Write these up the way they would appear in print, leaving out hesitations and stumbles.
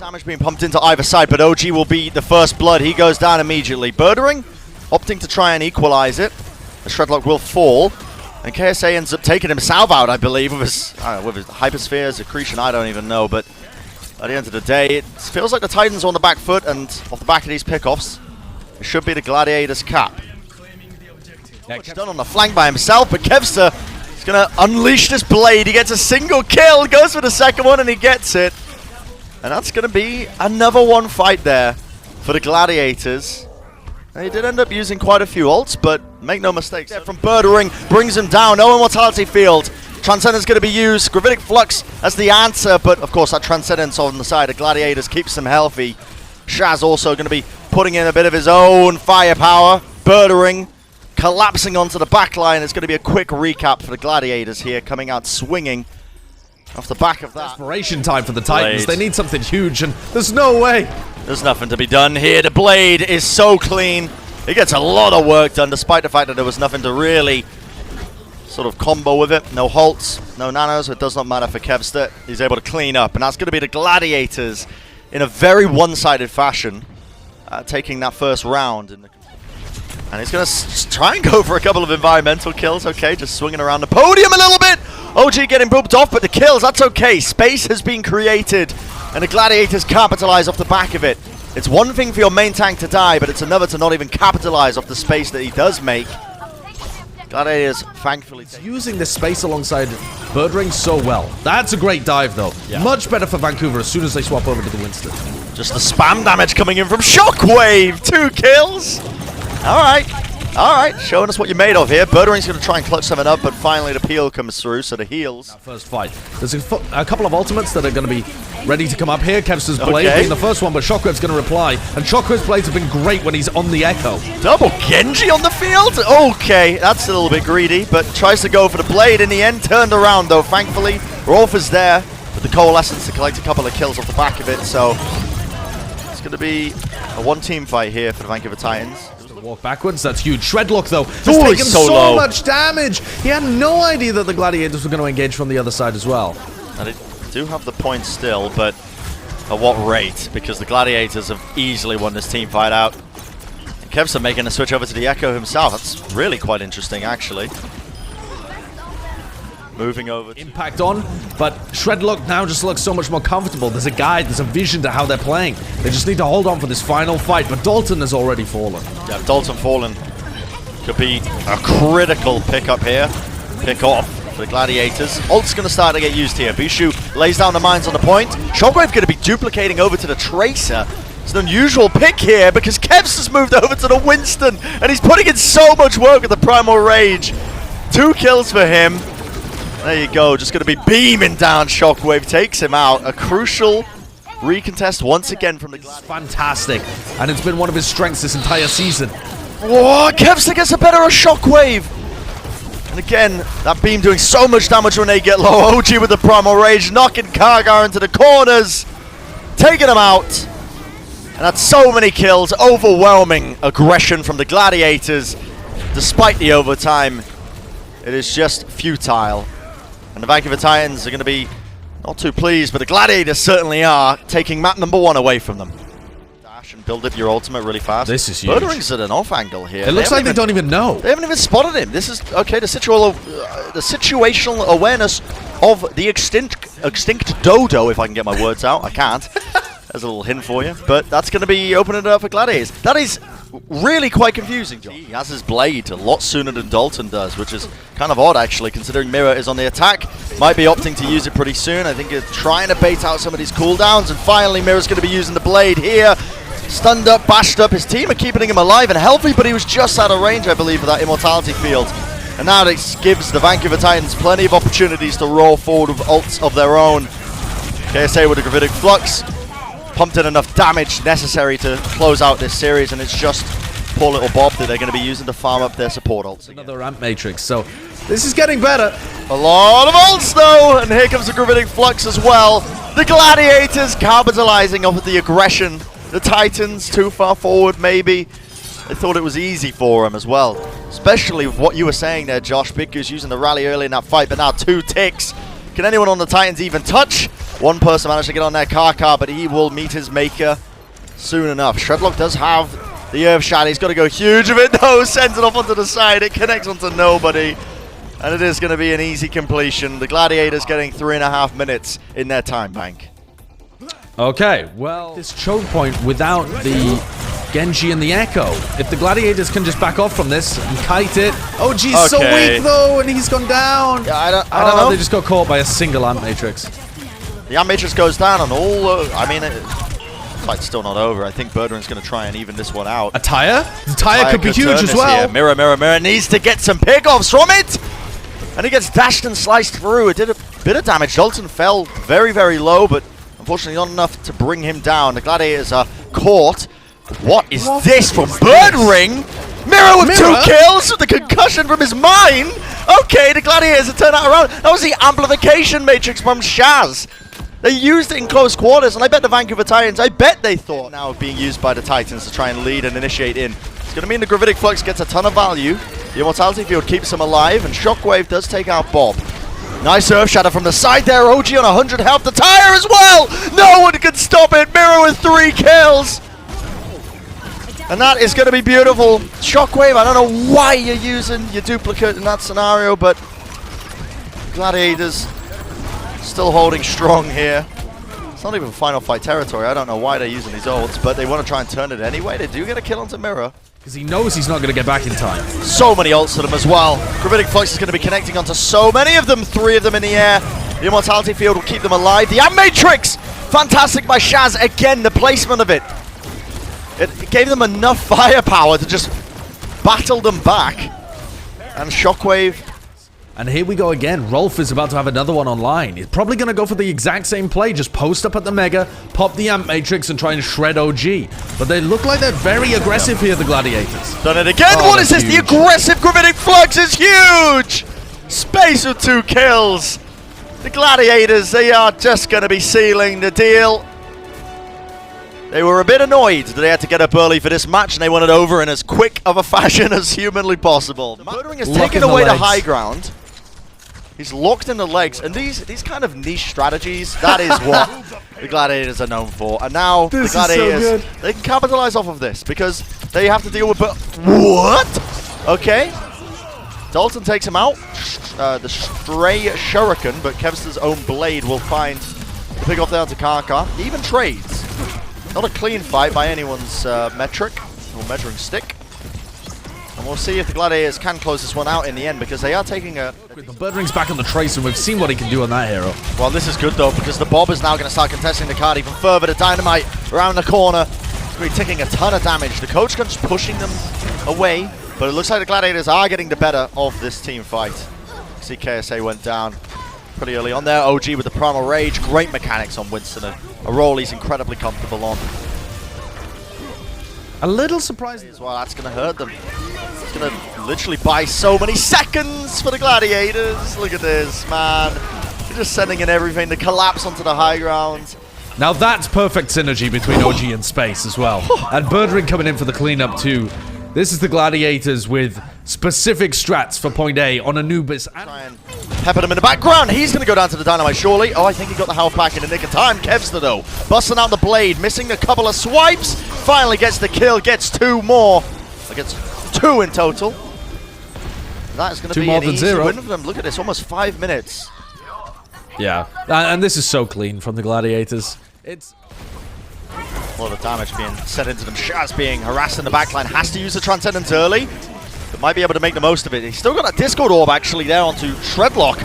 Damage being pumped into either side, but OG will be the first blood. He goes down immediately. Birdering opting to try and equalize it. The Shredlock will fall. And KSA ends up taking himself out, I believe, with his Hyperspheres, Accretion, I don't even know. But at the end of the day, it feels like the Titans are on the back foot, and off the back of these pickoffs, it should be the Gladiators' cap. It's done on the flank by himself, but Kevster is going to unleash this blade. He gets a single kill, goes for the second one, and he gets it. And that's going to be another one fight there for the Gladiators. They did end up using quite a few ults, but make no mistakes. From Birdering brings him down. No Immortality Field. Transcendence going to be used. Gravitic Flux as the answer, but of course that Transcendence on the side of Gladiators keeps them healthy. Shaz also going to be putting in a bit of his own firepower. Birdering collapsing onto the back line. It's going to be a quick recap for the Gladiators here, coming out swinging off the back of that. Desperation time for the Titans. They need something huge, and there's no way. There's nothing to be done here. The Blade is so clean. He gets a lot of work done, despite the fact that there was nothing to really sort of combo with it. No halts, no nanos. It does not matter for Kevster. He's able to clean up, and that's going to be the Gladiators in a very one-sided fashion, taking that first round. And he's going to try and go for a couple of environmental kills. Okay, just swinging around the podium a little bit. OG getting booped off, but the kills, that's okay. Space has been created, and the Gladiators capitalize off the back of it. It's one thing for your main tank to die, but it's another to not even capitalize off the space that he does make. Gladiators, thankfully, using this space alongside Birdring so well. That's a great dive, though. Yeah. Much better for Vancouver as soon as they swap over to the Winston. Just the spam damage coming in from Shockwave. 2 kills. All right, showing us what you're made of here. Birdering's going to try and clutch something up, but finally the peel comes through, so the heals. First fight. There's a couple of ultimates that are going to be ready to come up here. Kevster's Blade being the first one, but Shockwave's going to reply. And Shockwave's Blades have been great when he's on the Echo. Double Genji on the field? Okay, that's a little bit greedy, but tries to go for the Blade. In the end, turned around, though, thankfully. Rolf is there with the Coalescence to collect a couple of kills off the back of it, so it's going to be a one-team fight here for the Vancouver Titans. Walk backwards, that's huge. Shredlock, though, has taken so much damage. He had no idea that the Gladiators were going to engage from the other side as well. And they do have the points still, but at what rate? Because the Gladiators have easily won this team fight out. And Kevster making a switch over to the Echo himself. That's really quite interesting, actually. Moving over. Impact on, but Shredlock now just looks so much more comfortable. There's a guide, there's a vision to how they're playing. They just need to hold on for this final fight, but Dalton has already fallen. Yeah, Dalton fallen could be a critical pickup here. Pick off for the Gladiators. Ult's going to start to get used here. Bishu lays down the mines on the point. Shockwave going to be duplicating over to the Tracer. It's an unusual pick here because Kevs has moved over to the Winston, and he's putting in so much work with the Primal Rage. 2 kills for him. There you go, just going to be beaming down. Shockwave takes him out. A crucial recontest once again from the Gladiators. Fantastic, and it's been one of his strengths this entire season. Whoa, Kevster gets a better Shockwave. And again, that beam doing so much damage when they get low. OG with the Primal Rage, knocking Kargar into the corners, taking him out. And that's so many kills, overwhelming aggression from the Gladiators. Despite the overtime, it is just futile. And the Vancouver Titans are going to be not too pleased, but the Gladiators certainly are, taking map number 1 away from them. Dash and build up your ultimate really fast. This is huge. Birdering's at an off angle here. It looks like they don't even know. They haven't even spotted him. This is, okay, the situational awareness of the extinct dodo, if I can get my words out. I can't. There's a little hint for you. But that's going to be opening it up for Gladiators. That is really quite confusing, John. He has his Blade a lot sooner than Dalton does, which is kind of odd, actually, considering Mirror is on the attack. Might be opting to use it pretty soon. I think he's trying to bait out some of these cooldowns, and finally Mirror's going to be using the Blade here. Stunned up, bashed up. His team are keeping him alive and healthy, but he was just out of range, I believe, of that Immortality Field. And now this gives the Vancouver Titans plenty of opportunities to roll forward with ults of their own. KSA with a Gravitic Flux. Pumped in enough damage necessary to close out this series, and it's just poor little Bob that they're going to be using to farm up their support ults. Another ramp matrix, so this is getting better. A lot of ults though, and here comes the Gravitic Flux as well. The Gladiators capitalizing off of the aggression. The Titans too far forward maybe. They thought it was easy for them as well. Especially with what you were saying there, Josh. Big Goose using the rally early in that fight, but now 2 ticks. Can anyone on the Titans even touch? One person managed to get on their car, but he will meet his maker soon enough. Shredlock does have the Earth Shadow. He's got to go huge of it, though. Sends it off onto the side. It connects onto nobody. And it is going to be an easy completion. The Gladiators getting 3.5 minutes in their time bank. Okay, well, this choke point without the Genji and the Echo. If the Gladiators can just back off from this and kite it. Oh, geez, so weak, though, and he's gone down. Yeah, I don't know. They just got caught by a single Amp Matrix. The Amp Matrix goes down on all... I mean, the fight's still not over. I think Birdring's going to try and even this one out. A tire? The tire could be huge as well. Here. Mirror needs to get some pickoffs from it. And he gets dashed and sliced through. It did a bit of damage. Dalton fell very, very low, but unfortunately not enough to bring him down. The Gladiators are caught. What is this from Birdring? Mirror with 2 kills with the concussion from his mine. Okay, the Gladiators have turned that around. That was the amplification matrix from Shaz. They used it in close quarters, and I bet the Vancouver Titans, I bet they thought now of being used by the Titans to try and lead and initiate in. It's going to mean the Gravitic Flux gets a ton of value. The Immortality Field keeps him alive, and Shockwave does take out Bob. Nice Earth Shadow from the side there. OG on 100 health. The tire as well. No one can stop it. Mirror with 3 kills. And that is going to be beautiful. Shockwave, I don't know why you're using your duplicate in that scenario, but Gladiators still holding strong here. It's not even Final Fight territory. I don't know why they're using these ults, but they want to try and turn it anyway. They do get a kill onto Mirror. Because he knows he's not going to get back in time. So many ults to them as well. Gravitic Flux is going to be connecting onto so many of them. 3 of them in the air. The Immortality Field will keep them alive. The Amp Matrix! Fantastic by Shaz. Again, the placement of it. It gave them enough firepower to just battle them back. And Shockwave. And here we go again. Rolf is about to have another one online. He's probably going to go for the exact same play. Just post up at the Mega, pop the Amp Matrix, and try and shred OG. But they look like they're very aggressive here, the Gladiators. Done it again. Oh, what is this? Huge. The aggressive Gravitic Flux is huge. Space with 2 kills. The Gladiators, they are just going to be sealing the deal. They were a bit annoyed that they had to get up early for this match, and they want it over in as quick of a fashion as humanly possible. Birdring has taken away the high ground. He's locked in the legs, and these kind of niche strategies, that is what the Gladiators are known for. And now the Gladiators, they can capitalize off of this because they have to deal with... What? Okay. Dalton takes him out. The stray shuriken, but Kevster's own blade will find the pick off there onto Karka. He even trades. Not a clean fight by anyone's metric or measuring stick. And we'll see if the Gladiators can close this one out in the end, because they are taking a... Birdring's back on the trace, and we've seen what he can do on that hero. Well, this is good, though, because the Bob is now going to start contesting the card even further. The Dynamite around the corner. It's going to be taking a ton of damage. The coach gun's pushing them away, but it looks like the Gladiators are getting the better of this team fight. See, KSA went down pretty early on there. OG with the Primal Rage. Great mechanics on Winston. A role he's incredibly comfortable on. A little surprising as well. That's going to hurt them. It's going to literally buy so many seconds for the Gladiators. Look at this, man. They're just sending in everything. The collapse onto the high ground. Now that's perfect synergy between OG and Space as well. And Birdring coming in for the cleanup too. This is the Gladiators with specific strats for point A on Anubis. Try and pepper him in the background. He's going to go down to the Dynamite, surely. Oh, I think he got the health back in the nick of time. Kevster, though, busting out the blade, missing a couple of swipes. Finally gets the kill, gets 2 more. It gets 2 in total. That is going to be an easy win for them. Look at this, almost 5 minutes. Yeah, and this is so clean from the Gladiators. It's... A lot of damage being sent into them. Shaz being harassed in the backline. Has to use the Transcendence early, but might be able to make the most of it. He's still got a Discord Orb actually there onto Shredlock.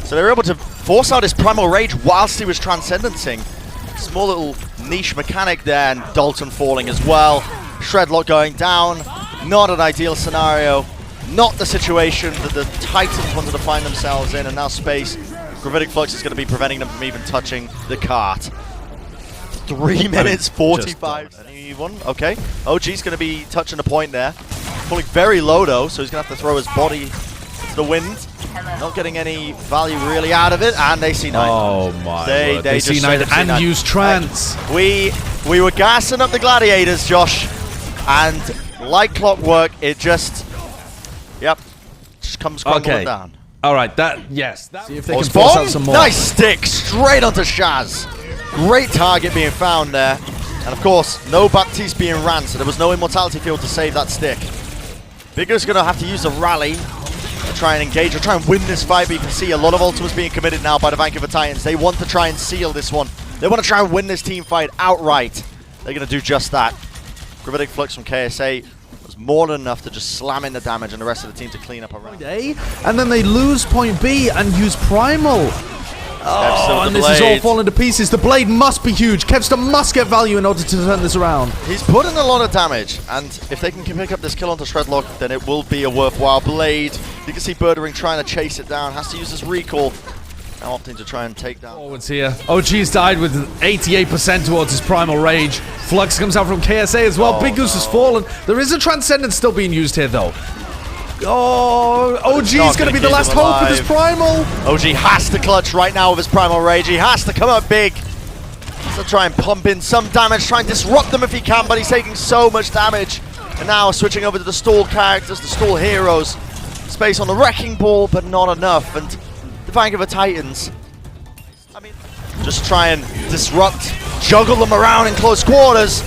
So they were able to force out his Primal Rage whilst he was Transcendencing. Small little niche mechanic there, and Dalton falling as well. Shredlock going down. Not an ideal scenario. Not the situation that the Titans wanted to find themselves in, and now Space. Gravitic Flux is going to be preventing them from even touching the cart. 3 minutes 45. Anyone? Okay. OG's going to be touching a point there. Pulling very low though, so he's going to have to throw his body to the wind. Not getting any value really out of it, and they C9. Oh my word. They just C9 and use trance. We were gassing up the Gladiators, Josh, and like clockwork, it just, just comes crumbling down. All right, yes. See if they can Spawn. force out some more. Nice stick, straight onto Shaz. Great target being found there. And of course, no Baptiste being ran, so there was no immortality field to save that stick. Bigger's going to have to use a rally to try and engage, or try and win this fight, but you can see a lot of ultimates being committed now by the Vancouver Titans. They want to try and seal this one. They want to try and win this team fight outright. They're going to do just that. Gravitic Flux from KSA was more than enough to just slam in the damage and the rest of the team to clean up around. A, and then they lose point B and use Primal. Oh, and this is all falling to pieces. The blade must be huge. Kevster must get value in order to turn this around. He's put in a lot of damage, and if they can pick up this kill onto Shredlock, then it will be a worthwhile blade. You can see Birdering trying to chase it down, has to use his recall. Now opting to try and take down. Forwards here. OG's died with 88% towards his Primal Rage. Flux comes out from KSA as well. Big Goose has fallen. There is a Transcendence still being used here, though. Oh, OG is going to be the last hope with his Primal. OG has to clutch right now with his Primal Rage. He has to come up big. To try and pump in some damage, try and disrupt them if he can, but he's taking so much damage. And now switching over to the stall characters, the stall heroes. Space on the Wrecking Ball, but not enough. And the Vancouver Titans, I mean, just try and disrupt, juggle them around in close quarters.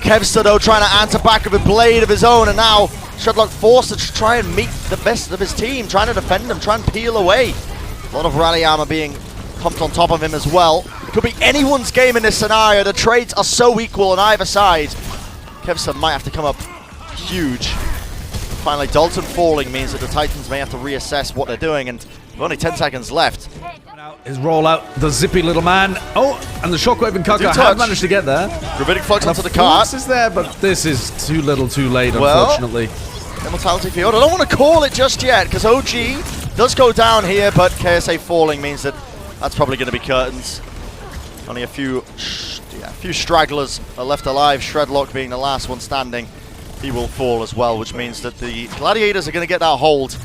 Kevster, though, trying to answer back with a blade of his own, and now Shredlock forced to try and meet the best of his team, trying to defend him, try and peel away. A lot of rally armor being pumped on top of him as well. It could be anyone's game in this scenario. The trades are so equal on either side. Kevster might have to come up huge. Finally, Dalton falling means that the Titans may have to reassess what they're doing, and with only 10 seconds left. His rollout, the zippy little man. Oh, and the Shockwave and Kaka have managed to get there. Gravitic Flux onto the cart. Flux is there, but this is too little too late, unfortunately. Immortality field. I don't want to call it just yet, because OG does go down here, but KSA falling means that that's probably going to be curtains. Only a few stragglers are left alive. Shredlock being the last one standing. He will fall as well, which means that the Gladiators are going to get that hold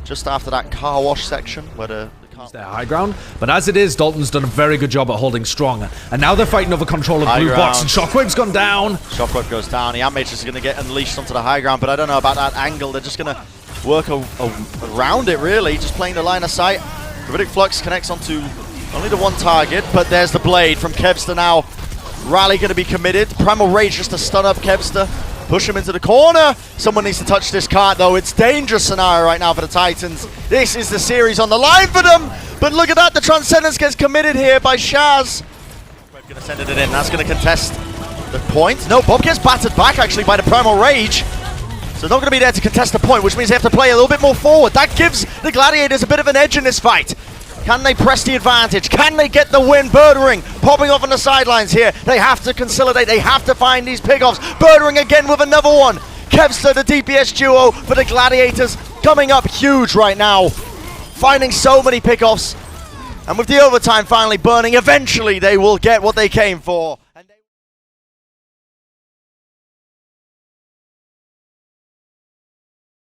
just after that car wash section where the their high ground, but as it is, Dalton's done a very good job at holding strong, and now they're fighting over control of blue box, and Shockwave's gone down. Shockwave goes down. The Amp Matrix is going to get unleashed onto the high ground, but I don't know about that angle. They're just going to work around it, really, just playing the line of sight. Gravitic Flux connects onto only the one target, but there's the blade from Kevster now. Rally going to be committed. Primal Rage just to stun up Kevster. Push him into the corner. Someone needs to touch this cart, though. It's dangerous scenario right now for the Titans. This is the series on the line for them. But look at that. The Transcendence gets committed here by Shaz. We're going to send it in. That's going to contest the point. No, Bob gets battered back, actually, by the Primal Rage. So not going to be there to contest the point, which means they have to play a little bit more forward. That gives the Gladiators a bit of an edge in this fight. Can they press the advantage? Can they get the win? Birdering popping off on the sidelines here. They have to consolidate. They have to find these pickoffs. Birdering again with another one. Kevster, the DPS duo for the Gladiators, coming up huge right now. Finding so many pickoffs. And with the overtime finally burning, eventually they will get what they came for.